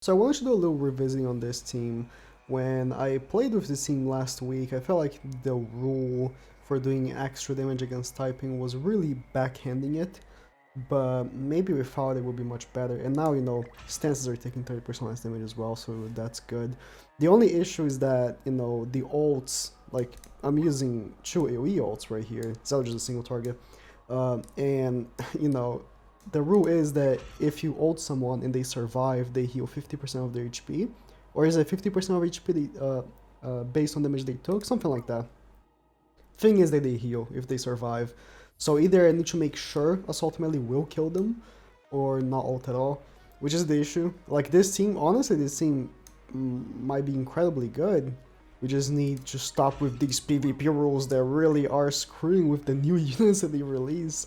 So I wanted to do a little revisiting on this team. When I played with this team last week, I felt like the rule for doing extra damage against typing was really backhanding it, but maybe without it would be much better. And now, stances are taking 30% less damage as well, so that's good. The only issue is that, the ults, like, I'm using 2 AoE ults right here, so just a single target, and, the rule is that if you ult someone and they survive, they heal 50% of their HP, or is it 50% of HP based on damage they took, something like that. Thing is that they heal if they survive, so either I need to make sure Assault Melee will kill them, or not ult at all, which is the issue. Like this team, honestly, this team might be incredibly good. We just need to stop with these PvP rules that really are screwing with the new units that they release.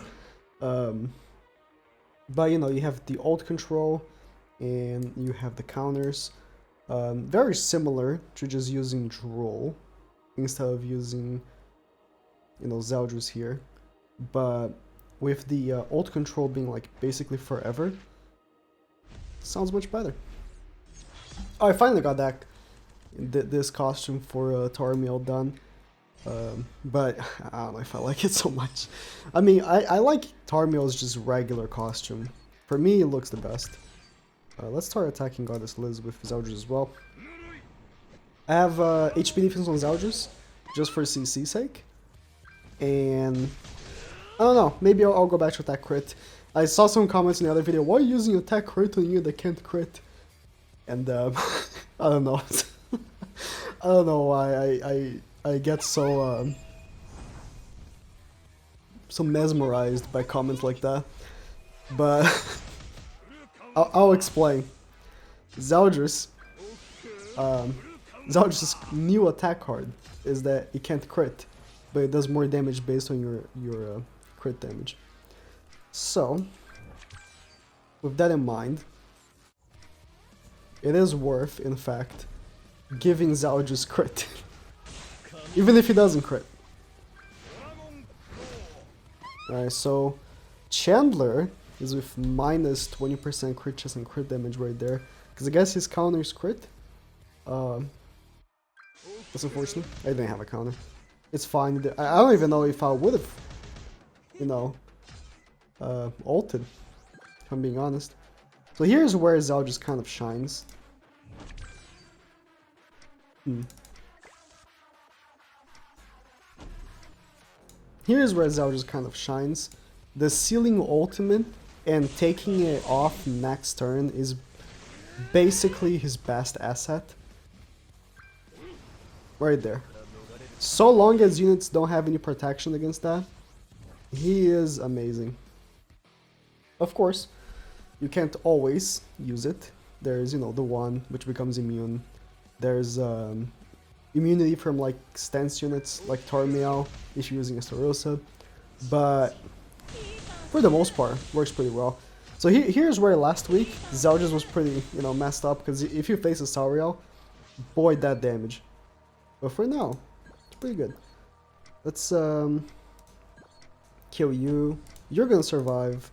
But you have the ult control and you have the counters. Very similar to just using Droll instead of using, ZELDRIS here. But with the ult control being like basically forever, sounds much better. Oh, I finally got this costume for Tarmiel done. But I don't know if I like it so much. I mean, I like Tarmiel's just regular costume. For me, it looks the best. Let's start attacking Goddess Liz with ZELDRIS as well. I have HP defense on ZELDRIS, just for CC's sake. And I don't know, maybe I'll go back to attack crit. I saw some comments in the other video, why are you using attack crit on you that can't crit? And I don't know. I don't know why I get so mesmerized by comments like that, but I'll explain. ZELDRIS, ZELDRIS' new attack card is that it can't crit, but it does more damage based on your crit damage. So, with that in mind, it is worth, in fact, giving ZELDRIS crit. Even if he doesn't crit. Alright, so Chandler is with minus 20% crit chance and crit damage right there. Because I guess his counter is crit. That's unfortunate. I didn't have a counter. It's fine. I don't even know if I would have, ulted, if I'm being honest. So here's where ZELDRIS kind of shines. Here's where ZELDRIS kind of shines. The Sealing Ultimate and taking it off next turn is basically his best asset. Right there. So long as units don't have any protection against that, he is amazing. Of course, you can't always use it. There's, the one which becomes immune. There's immunity from like stance units like Tarmiel if you're using a Starosa, but for the most part works pretty well. So here's where last week ZELDRIS was pretty messed up, because if you face a Sauriel, boy, that damage. But for now, it's pretty good. Let's kill you. You're gonna survive,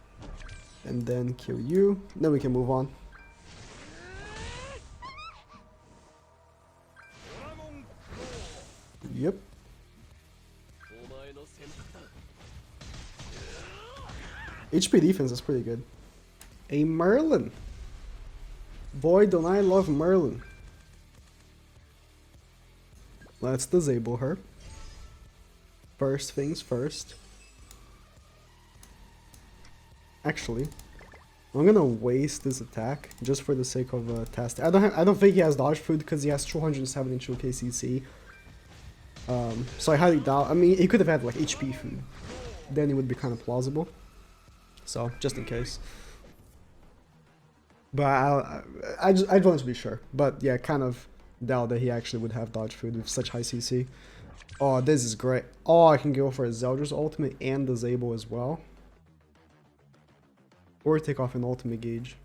and then kill you. Then we can move on. Yep. HP defense is pretty good. A Merlin. Boy, don't I love Merlin. Let's disable her. First things first. Actually, I'm gonna waste this attack just for the sake of test. I don't think he has dodge food because he has 272 KCC. So I highly doubt. I mean, he could have had like HP food, then it would be kind of plausible. So just in case. But I just wanted to be sure. But yeah, kind of doubt that he actually would have dodge food with such high CC. Oh, this is great. Oh, I can go for a ZELDRIS ultimate and disable as well, or take off an ultimate gauge.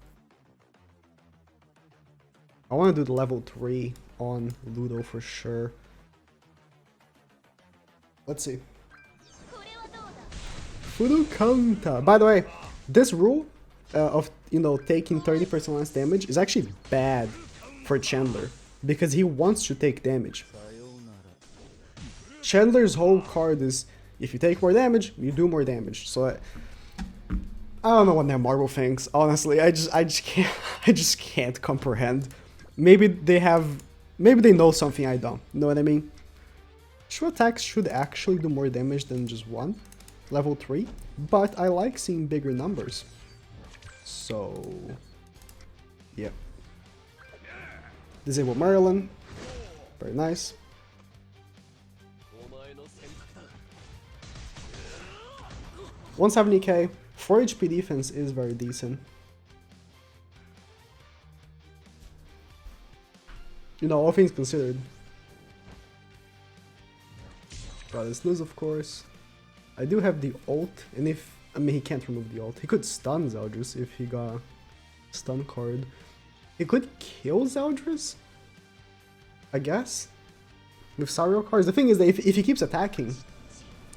I want to do the level 3 on Ludo for sure. Let's see. Furu counter. By the way, this rule of you know, taking 30% less damage is actually bad for Chandler, because he wants to take damage. Chandler's whole card is, if you take more damage, you do more damage. So I don't know what that Marvel thinks, honestly. I just can't comprehend. Maybe they know something I don't. Know what I mean? Two attacks should actually do more damage than just one, level 3, but I like seeing bigger numbers. So, yeah. Disable Merlin. Very nice. 170k. 4 HP defense is very decent. You know, all things considered. Got his lose, of course. I do have the ult, and I mean, he can't remove the ult. He could stun ZELDRIS if he got stun card. He could kill ZELDRIS, I guess, with Sario cards. The thing is that if he keeps attacking,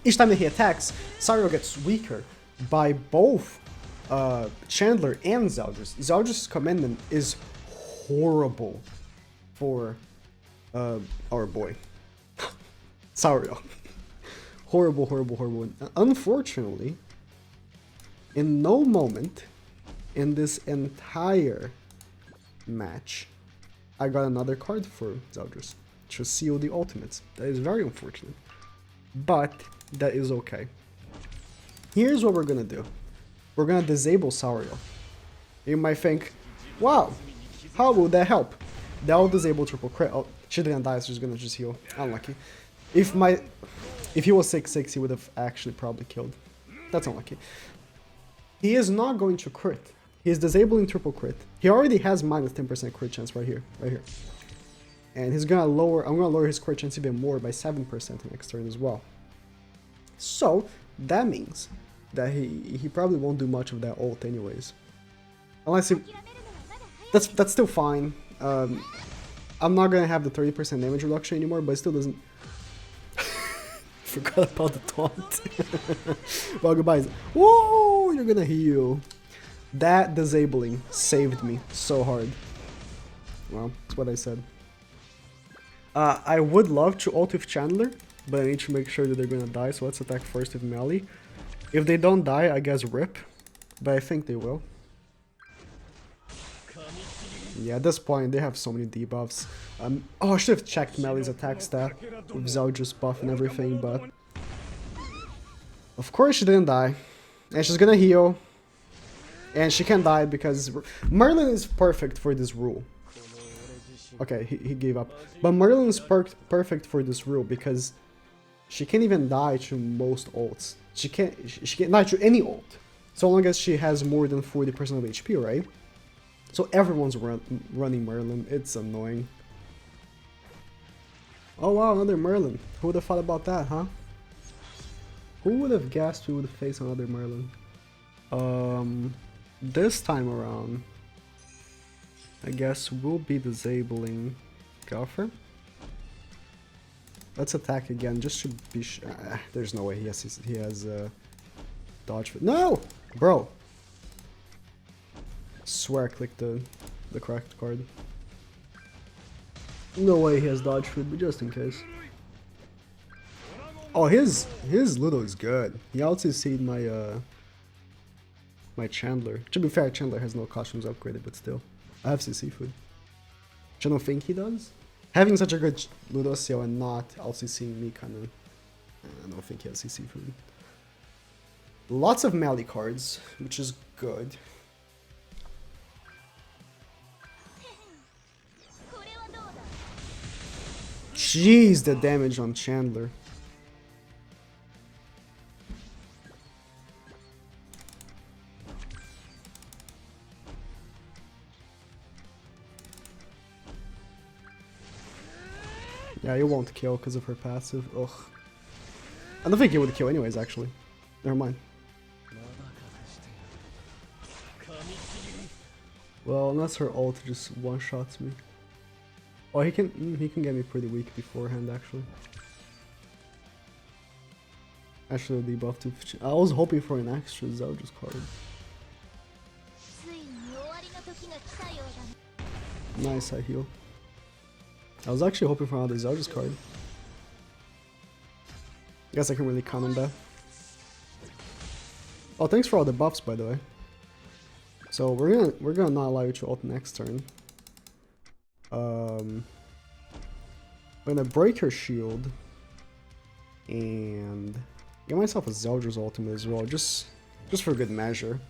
each time that he attacks, Sario gets weaker by both Chandler and ZELDRIS. ZELDRIS' commandment is horrible for our boy Sario. Horrible, horrible, horrible. Unfortunately, in no moment in this entire match, I got another card for ZELDRIS to seal the ultimates. That is very unfortunate, but that is okay. Here's what we're gonna do. We're gonna disable Sario. You might think, wow, how will that help? That will disable triple crit. Oh, she didn't die, so she's gonna just heal. Unlucky. If he was 6/6, he would have actually probably killed. That's unlucky. He is not going to crit. He is disabling triple crit. He already has minus 10% crit chance right here. And he's gonna lower, I'm gonna lower his crit chance even more by 7% next turn as well. So that means that he probably won't do much of that ult anyways. Unless he, that's still fine. I'm not gonna have the 30% damage reduction anymore, but it still doesn't. Forgot about the taunt. Well, goodbye. Whoa, you're gonna heal. That disabling saved me so hard. Well, that's what I said. I would love to ult with Chandler, but I need to make sure that they're gonna die, so let's attack first with MELI. If they don't die, I guess rip, but I think they will. Yeah, at this point, they have so many debuffs. Oh, I should have checked MELI's attack stat with ZELDRIS buff and everything, but of course she didn't die. And she's gonna heal. And she can't die because Merlin is perfect for this rule. Okay, he gave up. But Merlin is perfect for this rule because she can't even die to most ults. She can't die to any ult, so long as she has more than 40% of HP, right? So everyone's running Merlin. It's annoying. Oh wow, another Merlin. Who would have thought about that, huh? Who would have guessed we would face another Merlin? This time around, I guess we'll be disabling Gopher. Let's attack again, just to be there's no way he has dodge. No! Bro! Swear I clicked the correct card. No way he has dodge food, but just in case. Oh, his Ludo is good. He also CC'd my Chandler. To be fair, Chandler has no costumes upgraded, but still. I have CC food. Which I don't think he does. Having such a good Ludo seal and not LCCing me kinda... I don't think he has CC food. Lots of MELI cards, which is good. Jeez, the damage on Chandler. Yeah, he won't kill because of her passive. Ugh. I don't think he would kill anyways, actually. Never mind. Well, unless her ult just one-shots me. Oh, he can get me pretty weak beforehand, actually. Actually, the debuff to... I was hoping for an extra ZELDRIS card. Nice, I heal. I was actually hoping for another ZELDRIS card. Guess I can really count on that. Oh, thanks for all the buffs, by the way. So we're gonna not allow you to ult next turn. I'm gonna break her shield and get myself a ZELDRIS ultimate as well, just for good measure.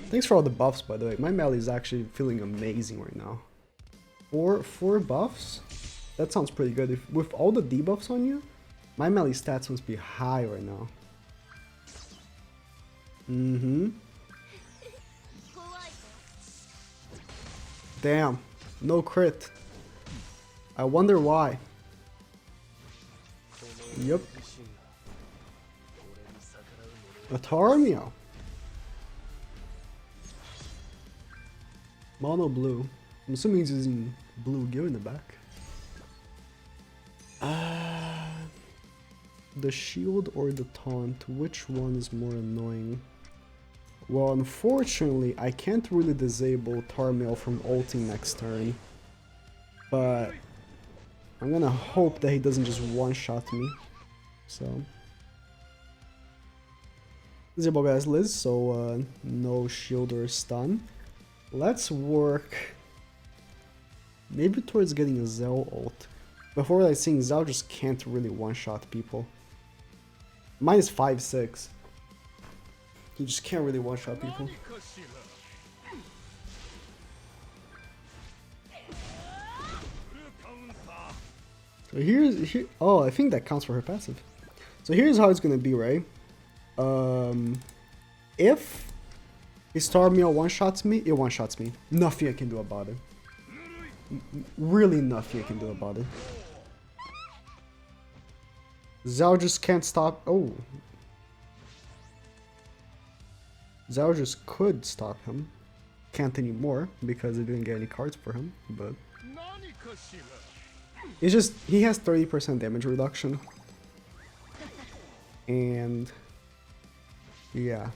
Thanks for all the buffs, by the way. My MELI is actually feeling amazing right now. Four buffs? That sounds pretty good. If, with all the debuffs on you, my MELI stats must be high right now. Damn, no crit. I wonder why. Yep. A Tarmio. Mono blue. I'm assuming he's using blue gear in the back. The shield or the taunt, which one is more annoying? Well, unfortunately, I can't really disable Tarmio from ulting next turn. But I'm gonna hope that he doesn't just one-shot me. So disable guys Liz, so no shield or stun. Let's work maybe towards getting a Zell ult. Before I think Zell just can't really one-shot people. Minus 5-6. You just can't really one-shot people. So here. Oh, I think that counts for her passive. So here's how it's gonna be, right? If his Tarmio one-shots me, it one-shots me. Nothing I can do about it. Really nothing I can do about it. Zhao just can't stop. Oh. Zhao just could stop him. Can't anymore because I didn't get any cards for him, but it's just he has 30% damage reduction. And yeah,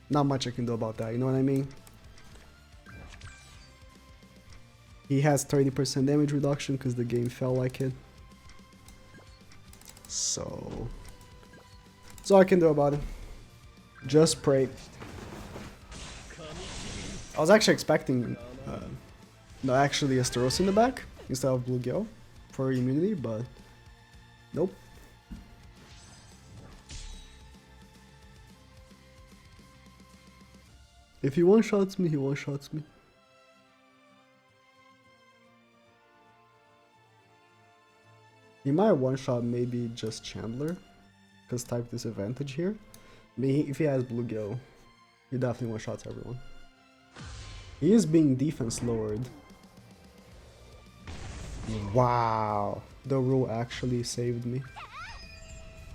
not much I can do about that, you know what I mean? He has 30% damage reduction because the game felt like it. So that's all I can do about it. Just pray. I was actually expecting no, actually Esteros in the back instead of Blue Gale for immunity, but nope. If he one-shots me, he one-shots me. He might one-shot maybe just Chandler, because type disadvantage here. But if he has Blue Gale, he definitely one-shots everyone. He is being defense lowered. Wow, the rule actually saved me.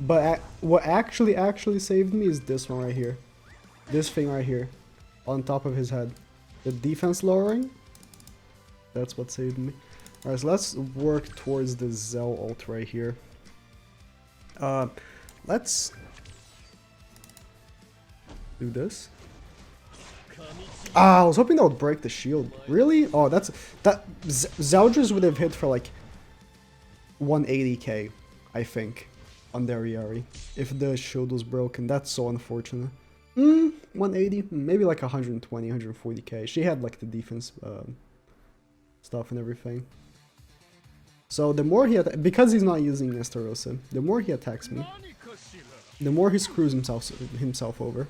But what actually saved me is this one right here. This thing right here, on top of his head. The defense lowering, that's what saved me. Alright, so let's work towards the Zell ult right here. Let's do this. Ah, I was hoping that would break the shield. Really? Oh, that ZELDRIS would have hit for like 180k, I think, on their Yari if the shield was broken. That's so unfortunate. 180, maybe like 120, 140k. She had like the defense stuff and everything. So the more he because he's not using Estarossa, the more he attacks me, the more he screws himself over.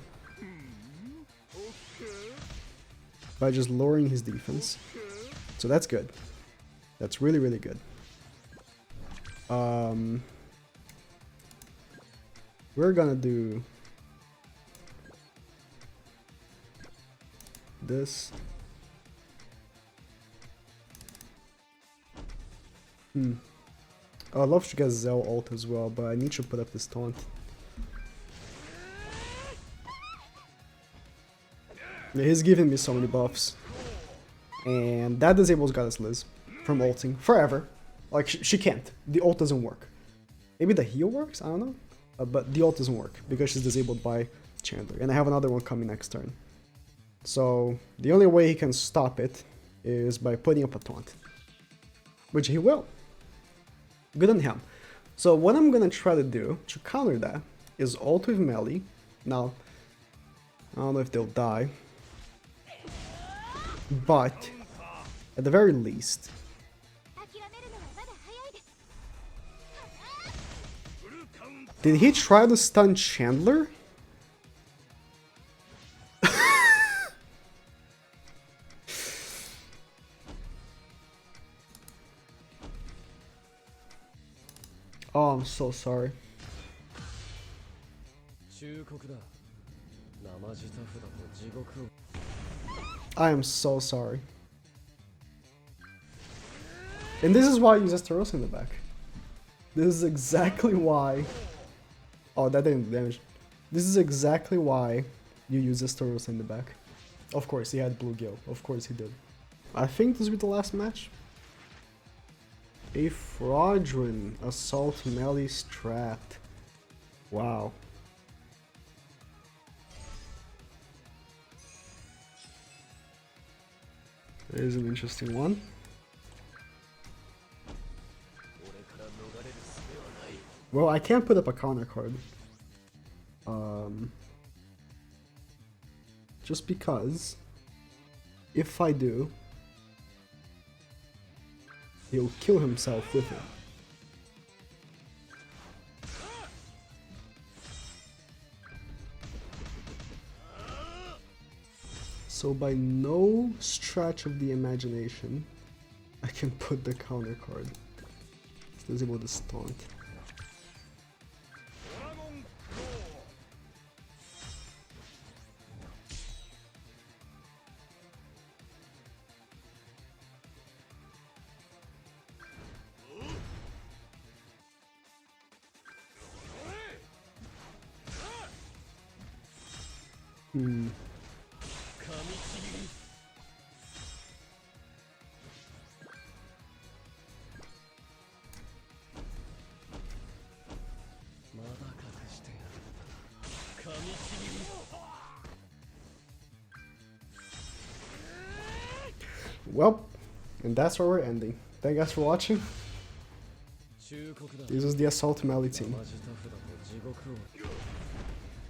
By just lowering his defense. So that's good. That's really, really good. We're gonna do this. I'd love to get Zell ult as well, but I need to put up this taunt. Yeah, he's giving me so many buffs. And that disables Goddess Liz from ulting forever. Like, she can't. The ult doesn't work. Maybe the heal works? I don't know. But the ult doesn't work because she's disabled by Chandler. And I have another one coming next turn. So the only way he can stop it is by putting up a taunt. Which he will. Good on him. So what I'm gonna try to do to counter that is ult with MELI. Now, I don't know if they'll die. But, at the very least... Did he try to stun Chandler? Oh, I'm so sorry. I am so sorry. And this is why you use Esteros in the back. This is exactly why... Oh, that didn't do damage. This is exactly why you use Esteros in the back. Of course, he had Blue Gil. Of course he did. I think this will be the last match. A fraudulent assault melee strat. Wow. There's an interesting one. Well, I can't put up a counter card. Just because if I do, he'll kill himself with it. So by no stretch of the imagination, I can put the counter card. Disable this taunt. Well, and that's where we're ending. Thank you guys for watching. This is the Assault Melee team.